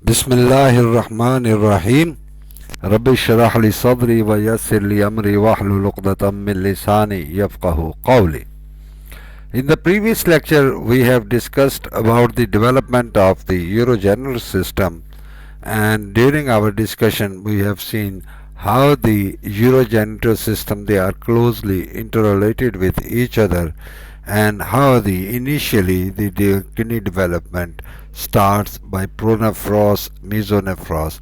بسم الله الرحمن الرحيم. رب اشرح لي صدري ويسر لي أمري واحلل عقدة من لساني يفقه قولي. In the previous lecture, we have discussed about the development of the Eurogeneral system, and during our discussion, we have seen how the Eurogenital system they are closely interrelated with each other, and how the initially the kidney development starts by pronephros, mesonephros,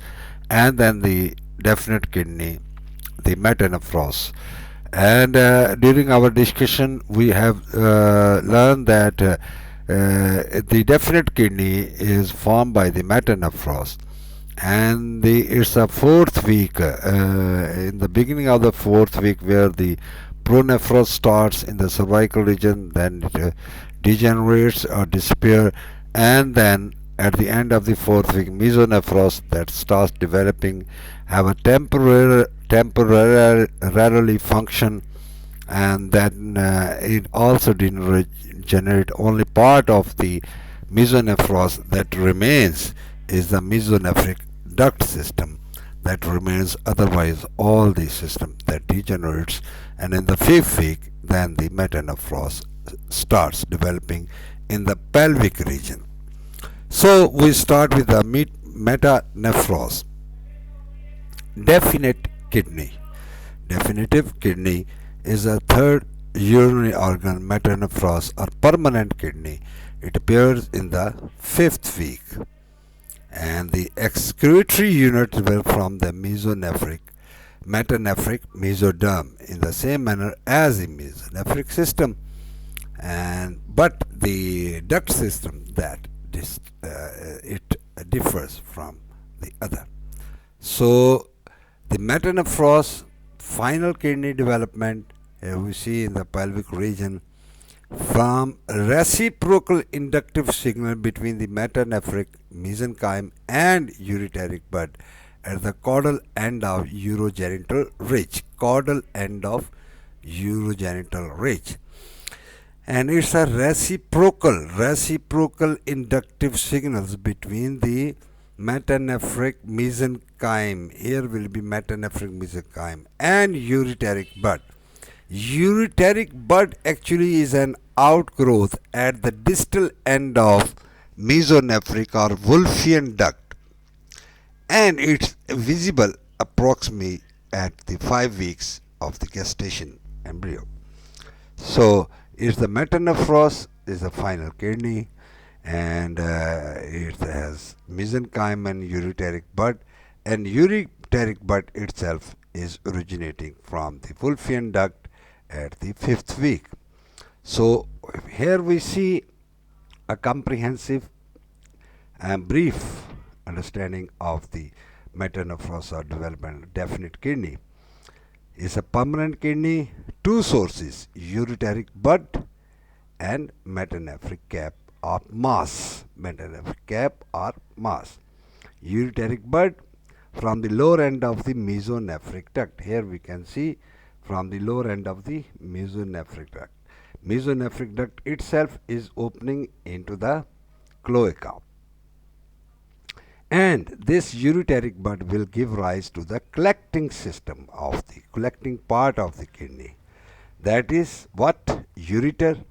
and then the definite kidney, the metanephros. And during our discussion, we have learned that the definite kidney is formed by the metanephros, and it's a fourth week, in the beginning of the fourth week, where the pronephros starts in the cervical region, then it degenerates or disappear, and then at the end of the fourth week, mesonephros that starts developing have a temporarily function, and then it also didn't generate. Only part of the mesonephros that remains is the mesonephric duct system that remains. Otherwise all the system that degenerates, and in the fifth week then the metanephros starts developing in the pelvic region. So we start with the metanephros. Definite kidney. Definitive kidney is a third urinary organ, metanephros or permanent kidney. It appears in the fifth week, and the excretory unit will from the metanephric mesoderm in the same manner as the mesonephric system, and but the duct system that it differs from the other. So the metanephros final kidney development we see in the pelvic region from reciprocal inductive signal between the metanephric mesenchyme and ureteric bud at the caudal end of urogenital ridge. Caudal end of urogenital ridge. And it's a reciprocal inductive signals between the metanephric mesenchyme, here will be metanephric mesenchyme, and ureteric bud. Ureteric bud actually is an outgrowth at the distal end of mesonephric or Wolffian duct, and it's visible approximately at the 5 weeks of the gestation embryo. So it's the metanephros is the final kidney, and it has mesenchyme and ureteric bud, and ureteric bud itself is originating from the Wolffian duct at the fifth week. So here we see a comprehensive and brief understanding of the metanephros or development. Definite kidney is a permanent kidney, two sources, ureteric bud and metanephric cap or mass. Metanephric cap or mass. Ureteric bud from the lower end of the mesonephric duct. Here we can see from the lower end of the mesonephric duct. Mesonephric duct itself is opening into the cloaca, and this ureteric bud will give rise to the collecting system of the collecting part of the kidney. That is what? Ureter,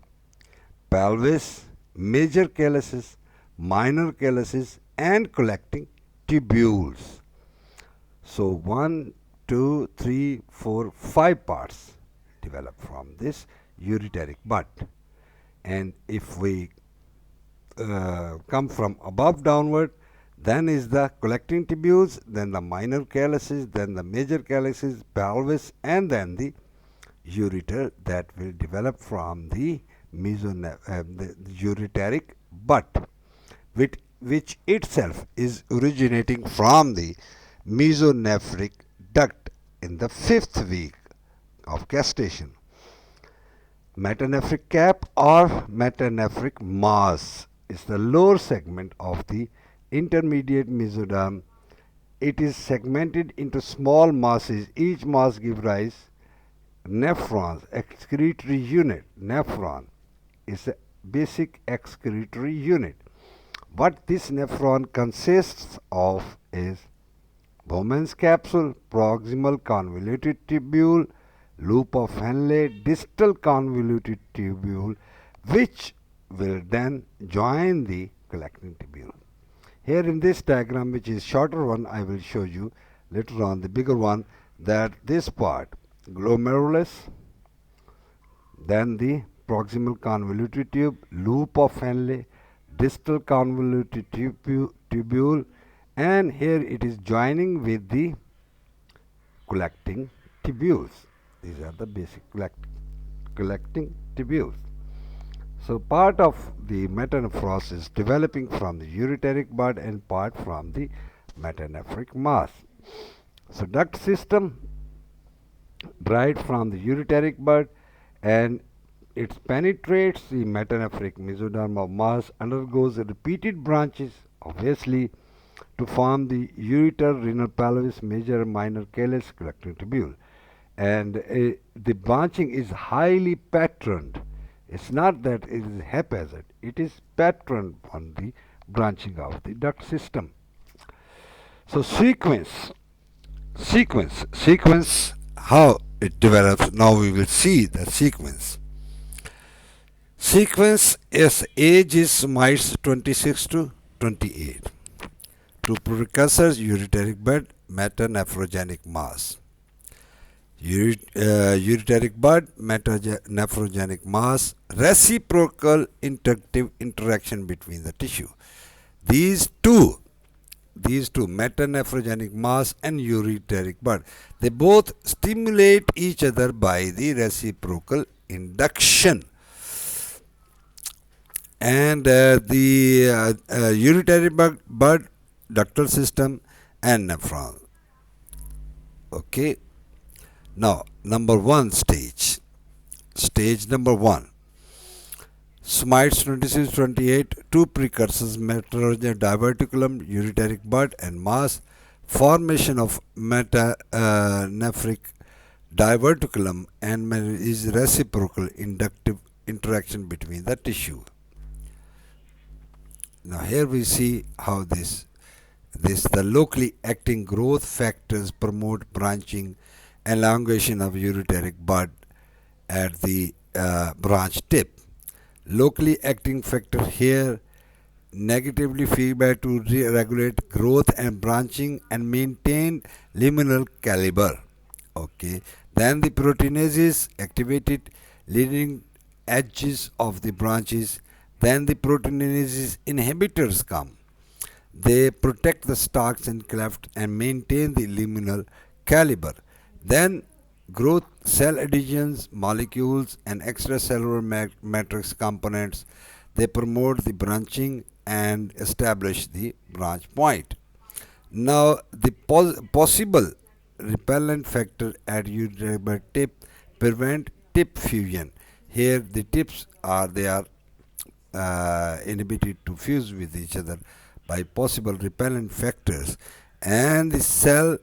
pelvis, major calyces, minor calyces, and collecting tubules. So 1, 2, 3, 4, 5 parts develop from this ureteric bud. And if we come from above downward, then is the collecting tubules, then the minor calyces, then the major calyces, pelvis, and then the ureter that will develop from the the ureteric bud, which itself is originating from the mesonephric duct in the fifth week of gestation. Metanephric cap or metanephric mass is the lower segment of the intermediate mesoderm. It is segmented into small masses. Each mass gives rise nephrons, excretory unit. Nephron is a basic excretory unit. What this nephron consists of is Bowman's capsule, proximal convoluted tubule, loop of Henle, distal convoluted tubule, which will then join the collecting tubule. Here in this diagram, which is shorter one, I will show you later on the bigger one, that this part, glomerulus, then the proximal convoluted tube, loop of Henle, distal convoluted tubule, and here it is joining with the collecting tubules. These are the basic collecting tubules. So part of the metanephros is developing from the ureteric bud and part from the metanephric mass. So duct system derived from the ureteric bud, and it penetrates the metanephric mesoderm of mass, undergoes repeated branches, obviously, to form the ureter, renal pelvis, major and minor calyx collecting tubule. And the branching is highly patterned. It's not that it is haphazard. It is patterned on the branching of the duct system. So sequence, how it develops. Now we will see the sequence. Sequence is age is mites 26 to 28. Two precursors, ureteric bud, metanephrogenic mass. Ureteric bud, metanephrogenic mass, reciprocal inductive interaction between the tissue. These two, metanephrogenic mass and ureteric bud, they both stimulate each other by the reciprocal induction. And the ureteric bud, ductal system and nephron. Okay. Now, number one stage. Stage number one. Smites 26-28, two precursors, metanephrogenic diverticulum, ureteric bud and mass, formation of metanephric diverticulum, and is reciprocal inductive interaction between the tissue. Now here we see how the locally acting growth factors promote branching, elongation of ureteric bud at the branch tip. Locally acting factor here negatively feedback to regulate growth and branching and maintain luminal caliber. Okay. Then the proteinases activated leading edges of the branches. Then the proteinases inhibitors come. They protect the stalks and cleft and maintain the luminal caliber. Then growth cell adhesions, molecules and extracellular matrix components, they promote the branching and establish the branch point. Now the possible repellent factor at ureteric tip prevent tip fusion. Here the tips are inhibited to fuse with each other by possible repellent factors, and the cell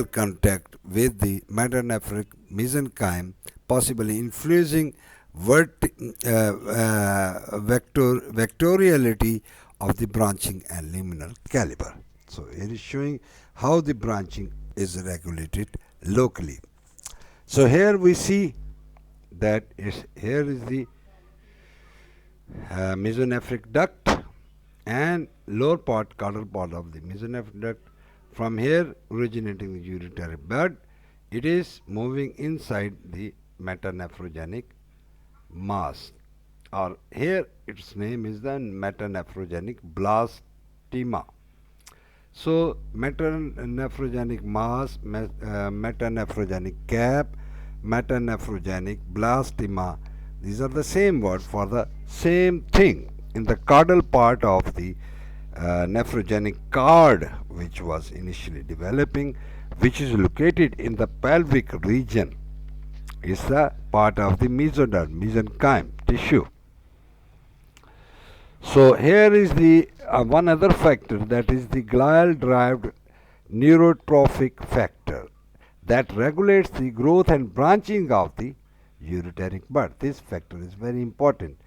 contact with the metanephric mesenchyme, possibly influencing vectoriality of the branching and luminal caliber. So here is showing how the branching is regulated locally. So here we see that here is the mesonephric duct and lower part, caudal part of the mesonephric duct. From here originating the ureteric bud, it is moving inside the metanephrogenic mass, or here its name is the metanephrogenic blastema. So metanephrogenic mass, metanephrogenic cap, metanephrogenic blastema, these are the same word for the same thing. In the caudal part of the nephrogenic cord, which was initially developing, which is located in the pelvic region, is the part of the mesoderm, mesenchyme tissue. So here is the one other factor, that is the glial derived neurotrophic factor that regulates the growth and branching of the ureteric bud. This factor is very important.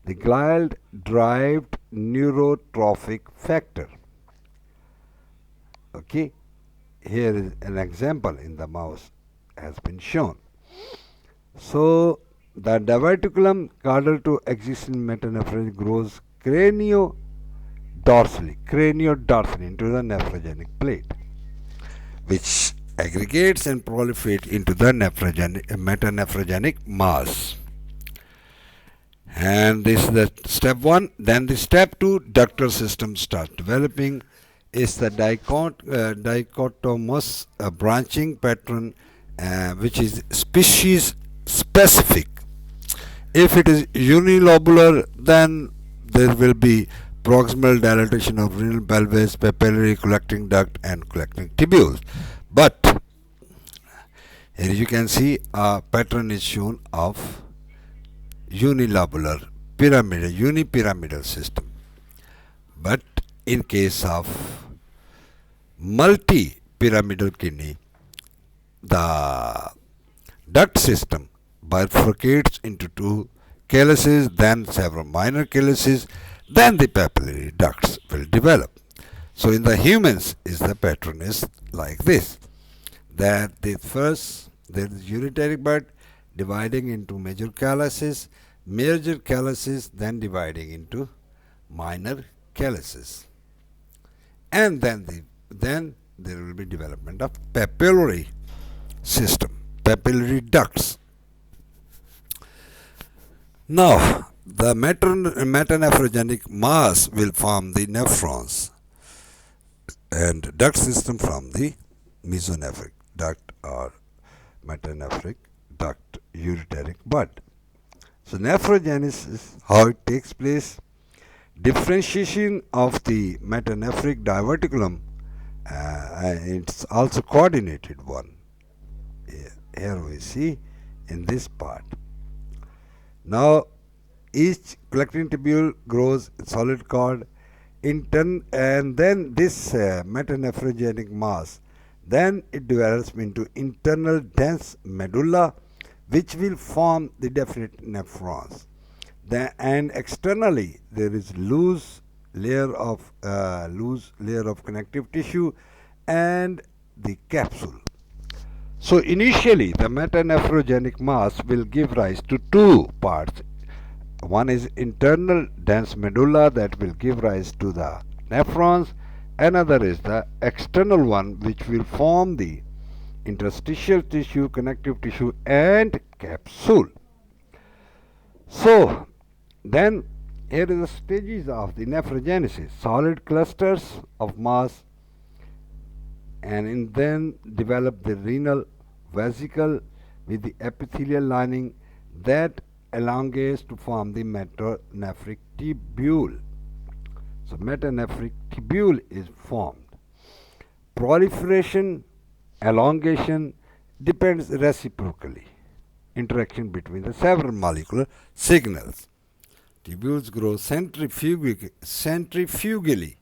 the glial-derived neurotrophic factor. Okay, here is an example in the mouse has been shown. So the diverticulum caudal to existing metanephrosis grows craniodorsally into the nephrogenic plate, which aggregates and proliferates into the metanephrogenic mass. And this is the step 1. Then the step 2, ductal system starts developing. Is the dichotomous branching pattern, which is species specific. If it is unilobular, then there will be proximal dilatation of renal pelvis, papillary collecting duct, and collecting tubules. But here you can see a pattern is shown of unilobular unipyramidal system. But in case of multi-pyramidal kidney, the duct system bifurcates into two calyces, then several minor calyces, then the papillary ducts will develop. So in the humans, the pattern is like this: that the first there is ureteric bud dividing into major calyces, then dividing into minor calyces, and then there will be development of papillary system, papillary ducts. Now, the metanephrogenic mass will form the nephrons and duct system from the mesonephric duct or metanephric duct, ureteric bud. So nephrogenesis, how it takes place: differentiation of the metanephric diverticulum, it's also coordinated one. Here we see in this part. Now each collecting tubule grows solid cord and then this metanephrogenic mass, then it develops into internal dense medulla, which will form the definite nephrons. And externally there is loose layer of connective tissue and the capsule. So initially the metanephrogenic mass will give rise to two parts. One is internal dense medulla that will give rise to the nephrons. Another is the external one, which will form the interstitial tissue, connective tissue, and capsule. So then here is the stages of the nephrogenesis: solid clusters of mass, and then develop the renal vesicle with the epithelial lining that elongates to form the metanephric tubule. So metanephric tubule is formed. Proliferation, elongation depends reciprocally. Interaction between the several molecular signals. Tubules grow centrifugally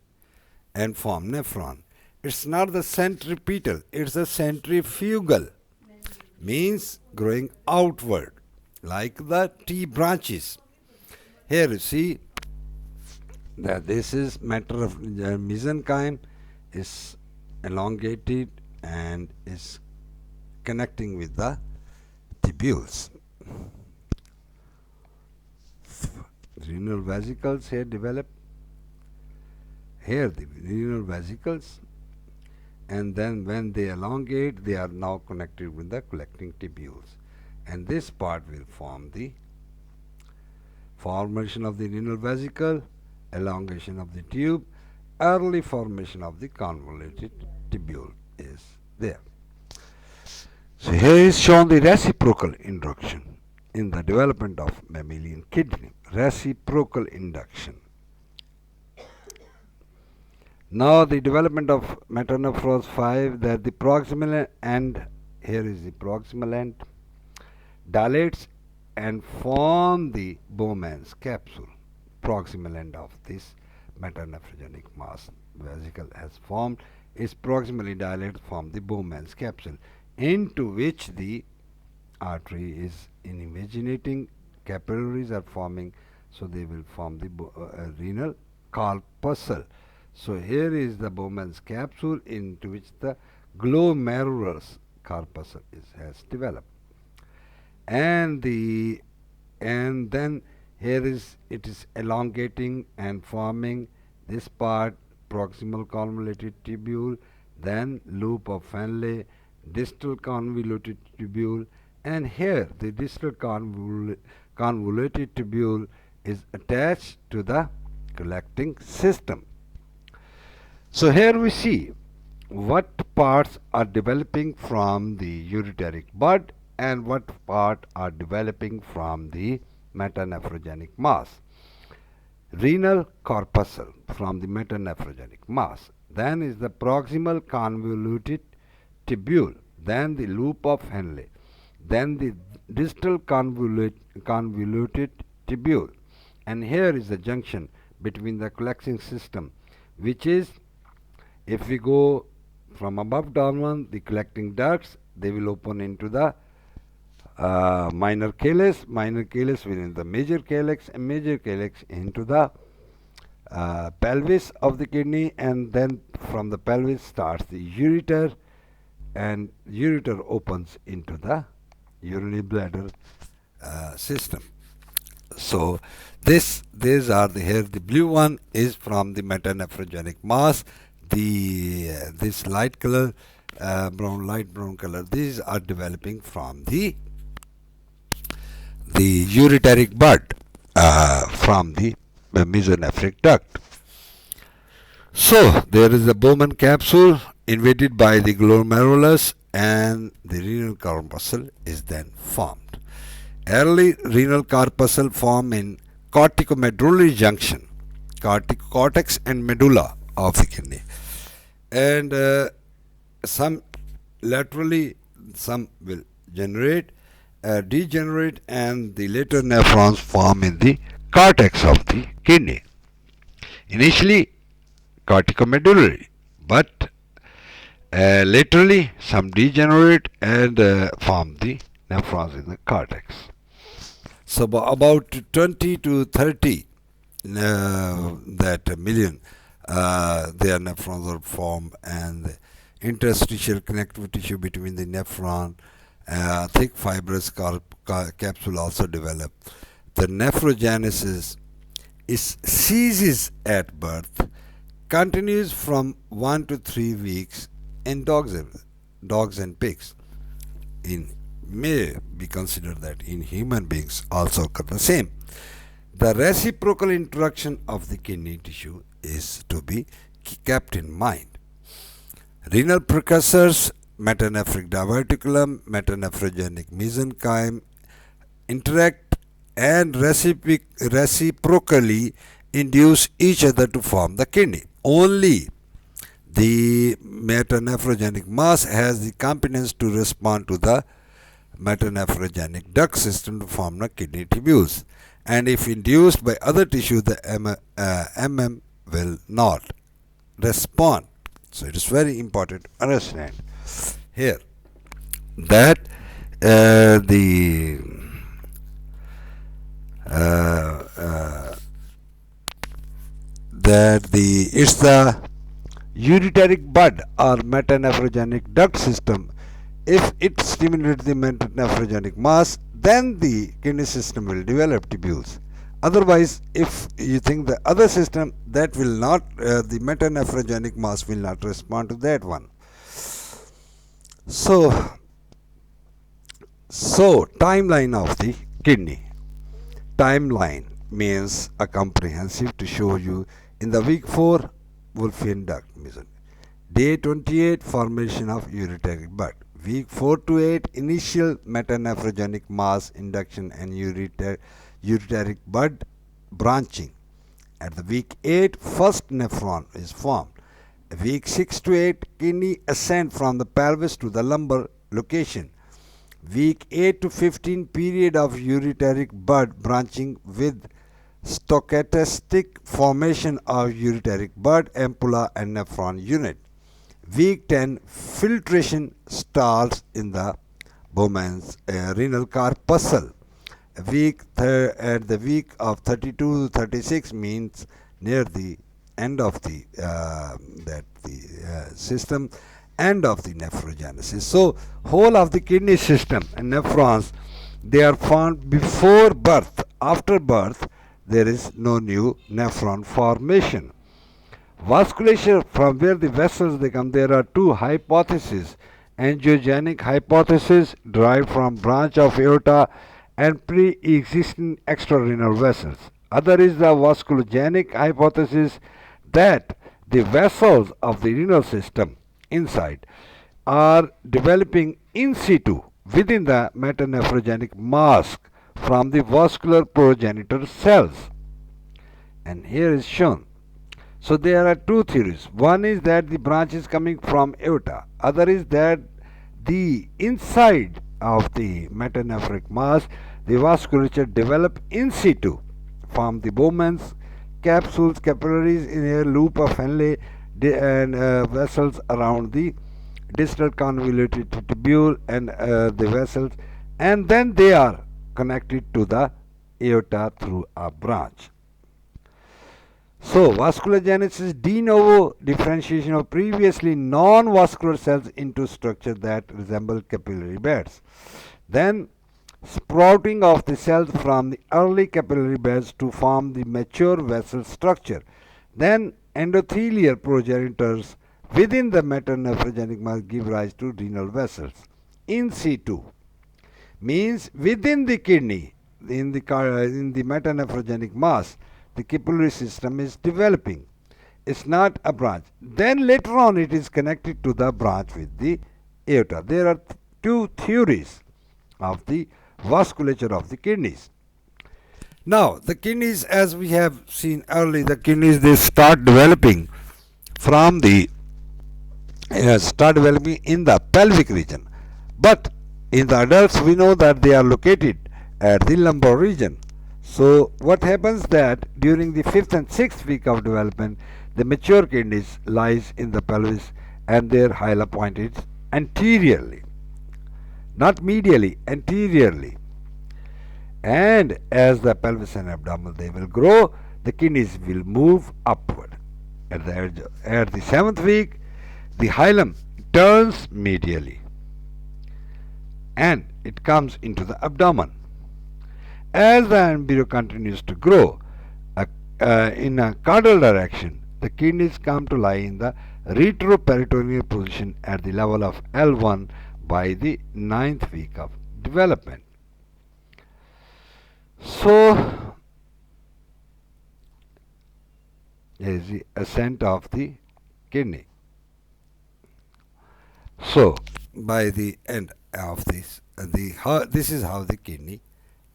and form nephron. It's not the centripetal, it's the centrifugal. Means growing outward, like the T branches. Here you see that this is matter of mesenchyme is elongated and is connecting with the tubules. Renal vesicles here develop. Here the renal vesicles, and then when they elongate, they are now connected with the collecting tubules, and this part will form the formation of the renal vesicle, elongation of the tube, early formation of the convoluted tubule is there. So here is shown the reciprocal induction in the development of mammalian kidney. Reciprocal induction. Now the development of metanephros 5, that the proximal end, here is the proximal end, dilates and form the Bowman's capsule. Proximal end of this metanephrogenic mass vesicle has formed is proximally dilated from the Bowman's capsule, into which the artery is invaginating, capillaries are forming, So they will form the renal corpuscle. So here is the Bowman's capsule into which the glomerulus corpuscle has developed. And then here is it is elongating and forming this part, proximal convoluted tubule, then loop of Fenley, distal convoluted tubule, and here the distal convoluted tubule is attached to the collecting system. So here we see what parts are developing from the ureteric bud and what part are developing from the metanephrogenic mass. Renal corpuscle from the metanephrogenic mass. Then is the proximal convoluted tubule. Then the loop of Henle. Then the distal convoluted tubule. And here is the junction between the collecting system, which is, if we go from above downward, the collecting ducts, they will open into the minor calyx within the major calyx, and major calyx into the pelvis of the kidney, and then from the pelvis starts the ureter, and ureter opens into the urinary bladder system. So these are here the blue one is from the metanephrogenic mass. This light color, light brown color, these are developing from the ureteric bud, from the mesonephric duct. So there is the Bowman capsule invaded by the glomerulus, and the renal corpuscle is then formed. Early renal corpuscle form in corticomedullary junction, cortex and medulla of the kidney, and some laterally, some will degenerate, and the later nephrons form in the cortex of the kidney. Initially corticomedullary, but laterally some degenerate and form the nephrons in the cortex. So about 20 to 30 million their nephrons are formed, and the interstitial connective tissue between the nephron, thick fibrous capsule also develop. The nephrogenesis ceases at birth, continues from 1 to 3 weeks in dogs and pigs. In may be considered that in human beings also occur the same. The reciprocal interaction of the kidney tissue is to be kept in mind. Renal precursors, metanephric diverticulum, metanephrogenic mesenchyme interact and reciprocally induce each other to form the kidney. Only the metanephrogenic mass has the competence to respond to the metanephrogenic duct system to form the kidney tubules, and if induced by other tissue, the MM will not respond. So it is very important to understand here that it's the ureteric bud or metanephrogenic duct system. If it stimulates the metanephrogenic mass, then the kidney system will develop tubules. Otherwise, if you think the other system, that will not, the metanephrogenic mass will not respond to that one. So timeline of the kidney. Timeline means a comprehensive to show you in the week 4 Wolffian duct meson. Day 28 formation of ureteric bud. Week 4 to 8 initial metanephrogenic mass induction and ureteric bud branching. At the week 8 first nephron is formed. Week 6 to 8 kidney ascent from the pelvis to the lumbar location. Week 8 to 15 period of ureteric bud branching with stochastic formation of ureteric bud, ampulla and nephron unit. Week 10 filtration starts in the Bowman's renal corpuscle, at the week of 32 to 36 means near the end of the system, end of the nephrogenesis. So whole of the kidney system and nephrons, they are formed before birth. After birth there is no new nephron formation. Vasculature, from where the vessels they come, there are two hypotheses. Angiogenic hypothesis derived from branch of aorta and pre-existing extrarenal vessels. Other is the vasculogenic hypothesis that the vessels of the renal system inside are developing in situ within the metanephrogenic mask from the vascular progenitor cells. And here is shown. So there are two theories. One is that the branch is coming from aorta. Other is that the inside of the metanephric mass, the vasculature develop in situ from the Bowman's capsules, capillaries in a loop of Henle and vessels around the distal convoluted tubule and the vessels, and then they are connected to the aorta through a branch. So, vasculogenesis, de novo differentiation of previously non-vascular cells into structures that resemble capillary beds. Then, sprouting of the cells from the early capillary beds to form the mature vessel structure. Then, endothelial progenitors within the metanephrogenic mass give rise to renal vessels. In situ means within the kidney, in the metanephrogenic mass, the capillary system is developing. It's not a branch. Then later on it is connected to the branch with the aorta. There are two theories of the vasculature of the kidneys. Now the kidneys, as we have seen earlier, the kidneys they start developing from the in the pelvic region. But in the adults we know that they are located at the lumbar region. So what happens that during the 5th and 6th week of development, the mature kidneys lies in the pelvis and their hyla pointed anteriorly, not medially, anteriorly. And as the pelvis and abdomen they will grow, the kidneys will move upward. At the 7th week, the hilum turns medially and it comes into the abdomen. As the embryo continues to grow in a caudal direction, the kidneys come to lie in the retroperitoneal position at the level of L1 by the 9th week of development. So, there is the ascent of the kidney. So, by the end of this, this is how the kidney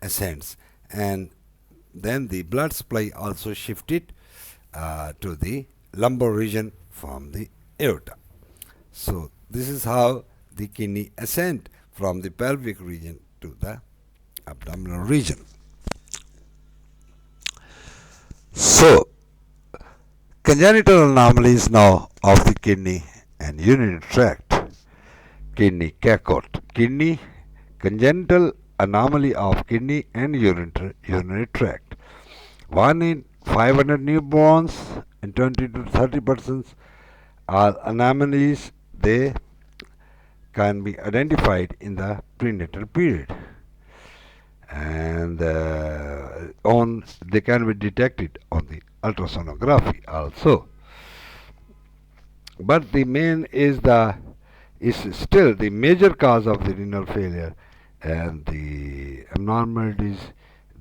ascends, and then the blood supply also shifted to the lumbar region from the aorta. So this is how the kidney ascend from the pelvic region to the abdominal region. So congenital anomalies now of the kidney and urinary tract. Kidney cacote. Kidney congenital anomaly of kidney and urinary tract. 1 in 500 newborns and 20 to 30% are anomalies. They can be identified in the prenatal period, and they can be detected on the ultrasonography also. But the main is still the major cause of the renal failure, and the abnormalities.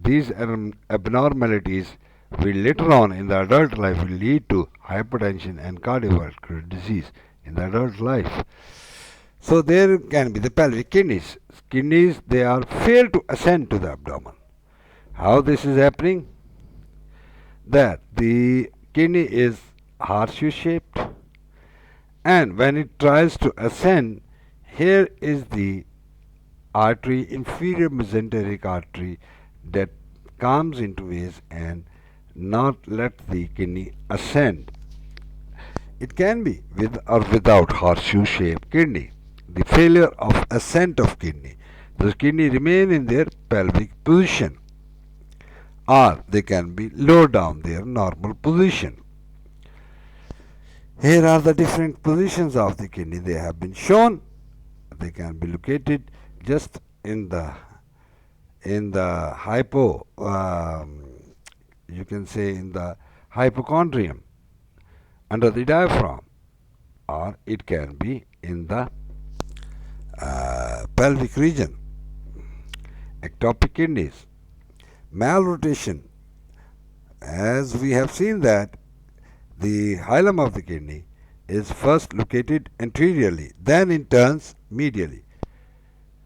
These abnormalities will later on in the adult life will lead to hypertension and cardiovascular disease in the adult life. So there can be the pelvic kidneys. Kidneys, they are fail to ascend to the abdomen. How this is happening? That the kidney is horseshoe shaped, and when it tries to ascend, here is the artery, inferior mesenteric artery, that comes into ways and not let the kidney ascend. It can be with or without horseshoe shaped kidney. The failure of ascent of kidney. The kidney remain in their pelvic position, or they can be low down their normal position. Here are the different positions of the kidney. They have been shown. They can be located just in the you can say in the hypochondrium under the diaphragm, or it can be in the pelvic region. Ectopic kidneys, malrotation, as we have seen that the hilum of the kidney is first located anteriorly, then it turns medially.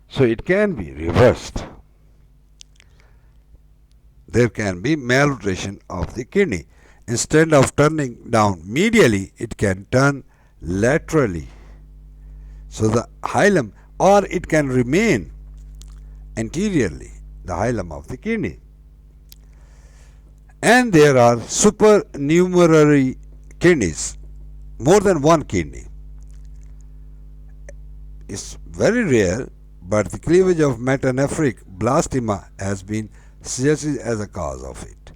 So it can be reversed. There can be malrotation of the kidney. Instead of turning down medially, it can turn laterally. So the hilum, or it can remain anteriorly, the hilum of the kidney. And there are supernumerary kidneys, more than one kidney. It's very rare, but the cleavage of metanephric blastema has been suggested as a cause of it.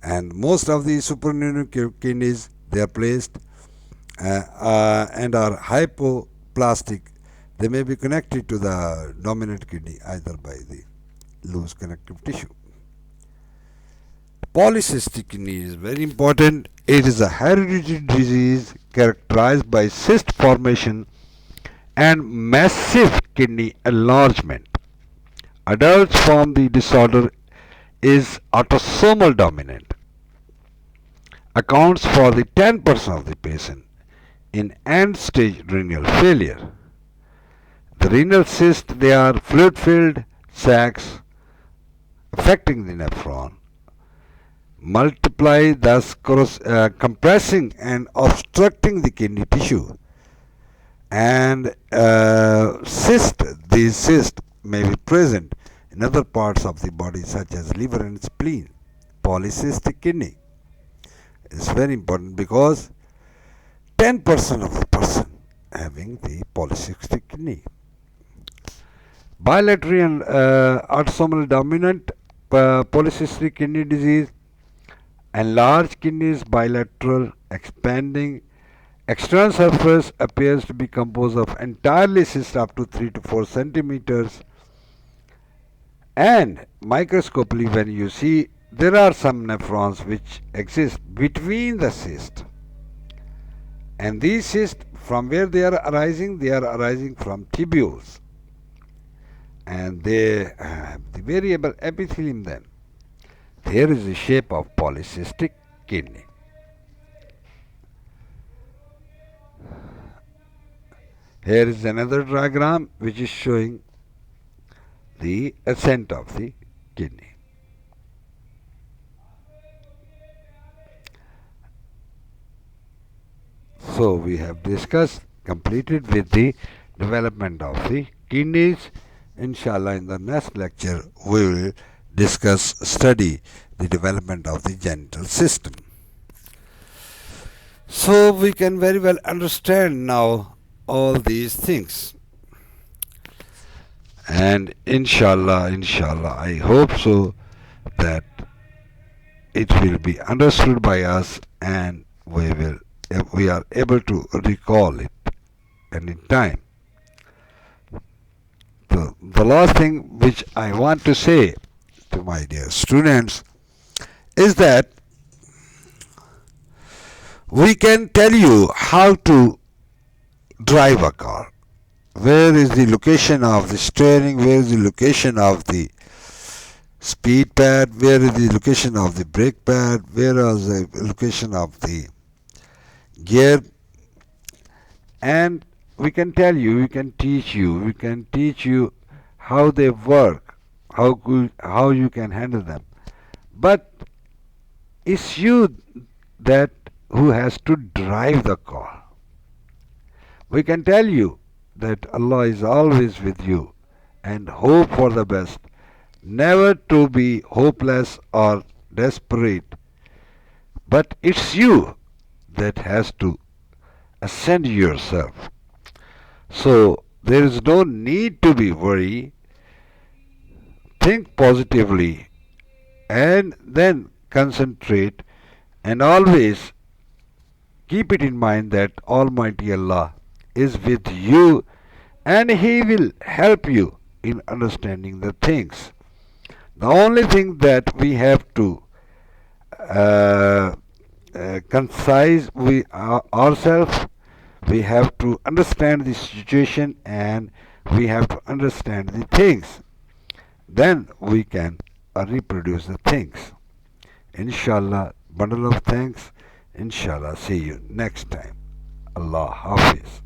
And most of the supernumerary kidneys, they are placed and are hypoplastic. They may be connected to the dominant kidney either by the loose connective tissue. Polycystic kidney is very important. It is a hereditary disease characterized by cyst formation and massive kidney enlargement. Adults form the disorder is autosomal dominant. Accounts for the 10% of the patient in end-stage renal failure. The renal cysts, they are fluid-filled sacs affecting the nephron, multiply, thus compressing and obstructing the kidney tissue. And these cysts may be present in other parts of the body such as liver and spleen. Polycystic kidney is very important because 10% of the person having the polycystic kidney. Bilateral and autosomal dominant polycystic kidney disease, enlarged kidneys, bilateral, expanding. External surface appears to be composed of entirely cysts up to 3 to 4 centimeters. And microscopically, when you see, there are some nephrons which exist between the cysts. And these cysts, from where they are arising from tubules. And they have the variable epithelium then. There is the shape of polycystic kidney. Here is another diagram which is showing the ascent of the kidney. So we have completed with the development of the kidneys. Inshallah, in the next lecture we will study the development of the genital system. So we can very well understand now all these things. And inshallah, I hope so that it will be understood by us and we are able to recall it any time. The last thing which I want to say to my dear students is that we can tell you how to drive a car. Where is the location of the steering? Where is the location of the speed pad? Where is the location of the brake pad? Where is the location of the gear? And we can tell you, we can teach you how they work, how you can handle them. But it's you that who has to drive the car. We can tell you that Allah is always with you and hope for the best. Never to be hopeless or desperate. But it's you that has to ascend yourself. So There is no need to be worried. Think positively and then concentrate, and always keep it in mind that Almighty Allah is with you and He will help you in understanding the things. The only thing that we have to uh, concise we ourselves, we have to understand the situation and we have to understand the things. Then we can reproduce the things. Inshallah, bundle of thanks. Inshallah, see you next time. Allah Hafiz.